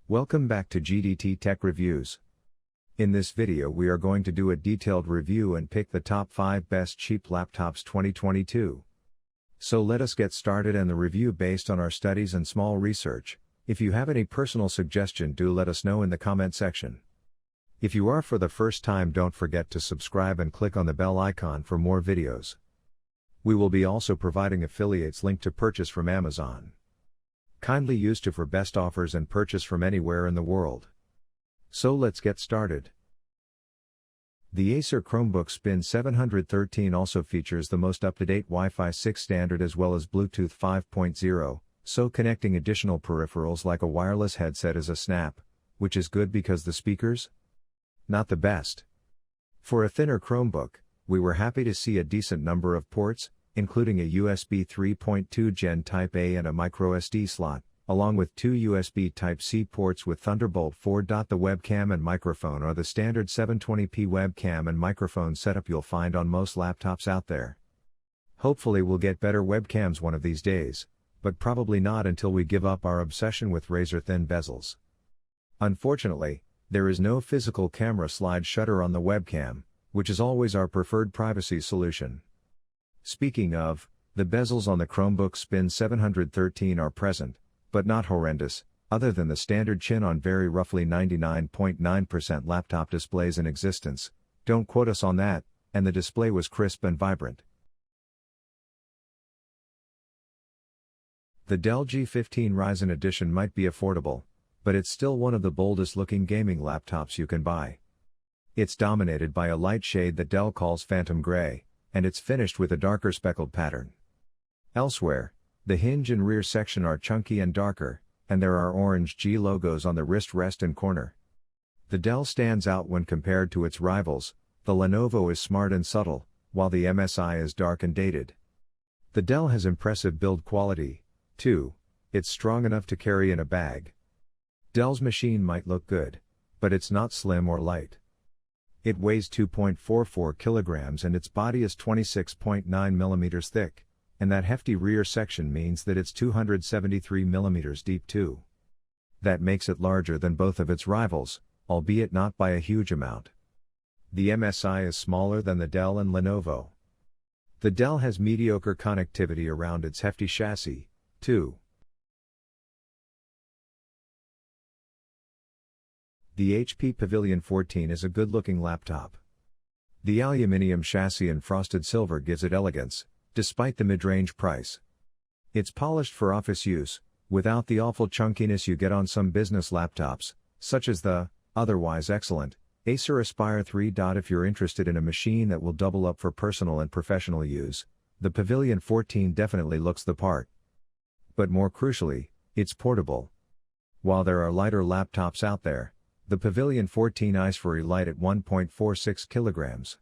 Welcome back to GDT Tech Reviews. In this video we are going to do a detailed review and pick the top 5 best cheap laptops 2022. So let us get started and the review based on our studies and small research. If you have any personal suggestion, do let us know in the comment section. If you are for the first time, don't forget to subscribe and click on the bell icon for more videos. We will be also providing affiliates link to purchase from Amazon. Kindly use to for best offers and purchase from anywhere in the world. So let's get started. The Acer Chromebook Spin 713 also features the most up-to-date Wi-Fi 6 standard as well as Bluetooth 5.0, so connecting additional peripherals like a wireless headset is a snap, which is good because the speakers? Not the best. For a thinner Chromebook, we were happy to see a decent number of ports, including a USB 3.2 Gen Type A and a microSD slot, along with 2 USB Type-C ports with Thunderbolt 4. The webcam and microphone are the standard 720p webcam and microphone setup you'll find on most laptops out there. Hopefully we'll get better webcams one of these days, but probably not until we give up our obsession with razor-thin bezels. Unfortunately, there is no physical camera slide shutter on the webcam, which is always our preferred privacy solution. Speaking of, the bezels on the Chromebook Spin 713 are present, but not horrendous, other than the standard chin on very roughly 99.9% laptop displays in existence. Don't quote us on that, and the display was crisp and vibrant. The Dell G15 Ryzen Edition might be affordable, but it's still one of the boldest looking gaming laptops you can buy. It's dominated by a light shade that Dell calls Phantom Gray, and it's finished with a darker speckled pattern. Elsewhere, the hinge and rear section are chunky and darker, and there are orange G logos on the wrist rest and corner. The Dell stands out when compared to its rivals. The Lenovo is smart and subtle, while the MSI is dark and dated. The Dell has impressive build quality, too. It's strong enough to carry in a bag. Dell's machine might look good, but it's not slim or light. It weighs 2.44 kilograms and its body is 26.9 millimeters thick, and that hefty rear section means that it's 273 millimeters deep too. That makes it larger than both of its rivals, albeit not by a huge amount. The MSI is smaller than the Dell and Lenovo. The Dell has mediocre connectivity around its hefty chassis, too. The HP Pavilion 14 is a good-looking laptop. The aluminum chassis and frosted silver gives it elegance, despite the mid-range price. It's polished for office use, without the awful chunkiness you get on some business laptops, such as the, otherwise excellent, Acer Aspire 3. If you're interested in a machine that will double up for personal and professional use, the Pavilion 14 definitely looks the part. But more crucially, it's portable. While there are lighter laptops out there, the Pavilion 14 is very light at 1.46 kilograms.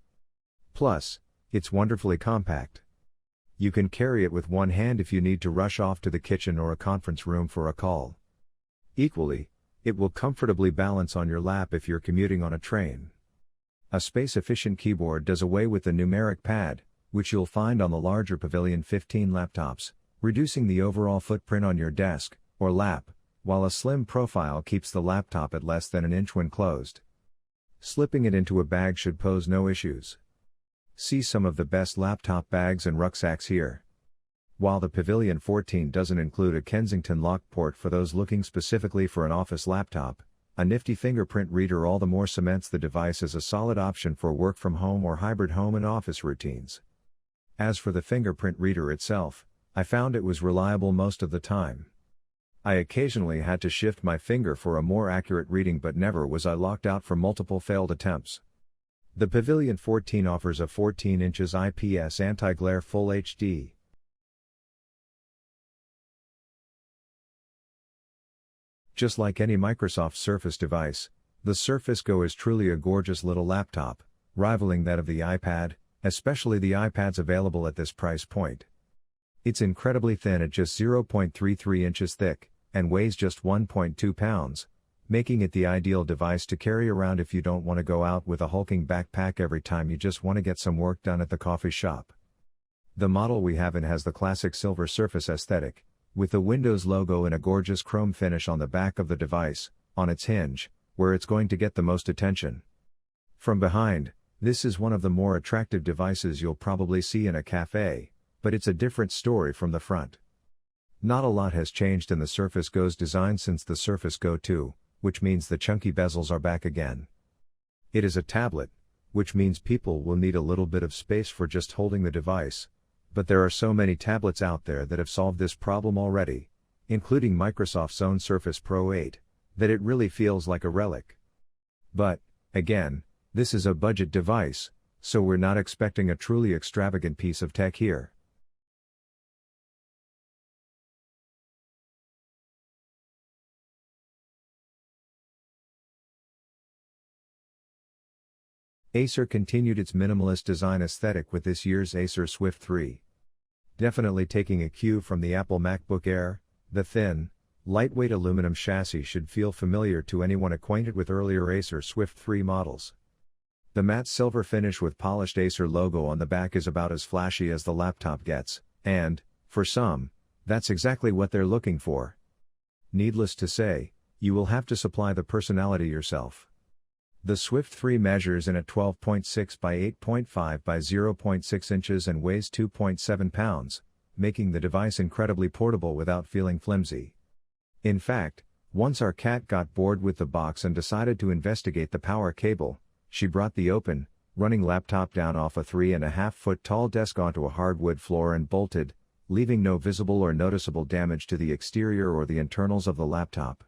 Plus, it's wonderfully compact. You can carry it with one hand if you need to rush off to the kitchen or a conference room for a call. Equally, it will comfortably balance on your lap if you're commuting on a train. A space-efficient keyboard does away with the numeric pad, which you'll find on the larger Pavilion 15 laptops, reducing the overall footprint on your desk, or lap, while a slim profile keeps the laptop at less than an inch when closed. Slipping it into a bag should pose no issues. See some of the best laptop bags and rucksacks here. While the Pavilion 14 doesn't include a Kensington lock port for those looking specifically for an office laptop, a nifty fingerprint reader all the more cements the device as a solid option for work from home or hybrid home and office routines. As for the fingerprint reader itself, I found it was reliable most of the time. I occasionally had to shift my finger for a more accurate reading, but never was I locked out for multiple failed attempts. The Pavilion 14 offers a 14 inches IPS anti-glare Full HD. Just like any Microsoft Surface device, the Surface Go is truly a gorgeous little laptop, rivaling that of the iPad, especially the iPads available at this price point. It's incredibly thin at just 0.33 inches thick, and weighs just 1.2 pounds, making it the ideal device to carry around if you don't want to go out with a hulking backpack every time you just want to get some work done at the coffee shop. The model we have in has the classic silver surface aesthetic, with the Windows logo in a gorgeous chrome finish on the back of the device, on its hinge, where it's going to get the most attention. From behind, this is one of the more attractive devices you'll probably see in a cafe, but it's a different story from the front. Not a lot has changed in the Surface Go's design since the Surface Go 2, which means the chunky bezels are back again. It is a tablet, which means people will need a little bit of space for just holding the device, but there are so many tablets out there that have solved this problem already, including Microsoft's own Surface Pro 8, that it really feels like a relic. But, again, this is a budget device, so we're not expecting a truly extravagant piece of tech here. Acer continued its minimalist design aesthetic with this year's Acer Swift 3. Definitely taking a cue from the Apple MacBook Air, the thin, lightweight aluminum chassis should feel familiar to anyone acquainted with earlier Acer Swift 3 models. The matte silver finish with polished Acer logo on the back is about as flashy as the laptop gets, and, for some, that's exactly what they're looking for. Needless to say, you will have to supply the personality yourself. The Swift 3 measures in at 12.6 by 8.5 by 0.6 inches and weighs 2.7 pounds, making the device incredibly portable without feeling flimsy. In fact, once our cat got bored with the box and decided to investigate the power cable, she brought the open, running laptop down off a 3.5-foot tall desk onto a hardwood floor and bolted, leaving no visible or noticeable damage to the exterior or the internals of the laptop.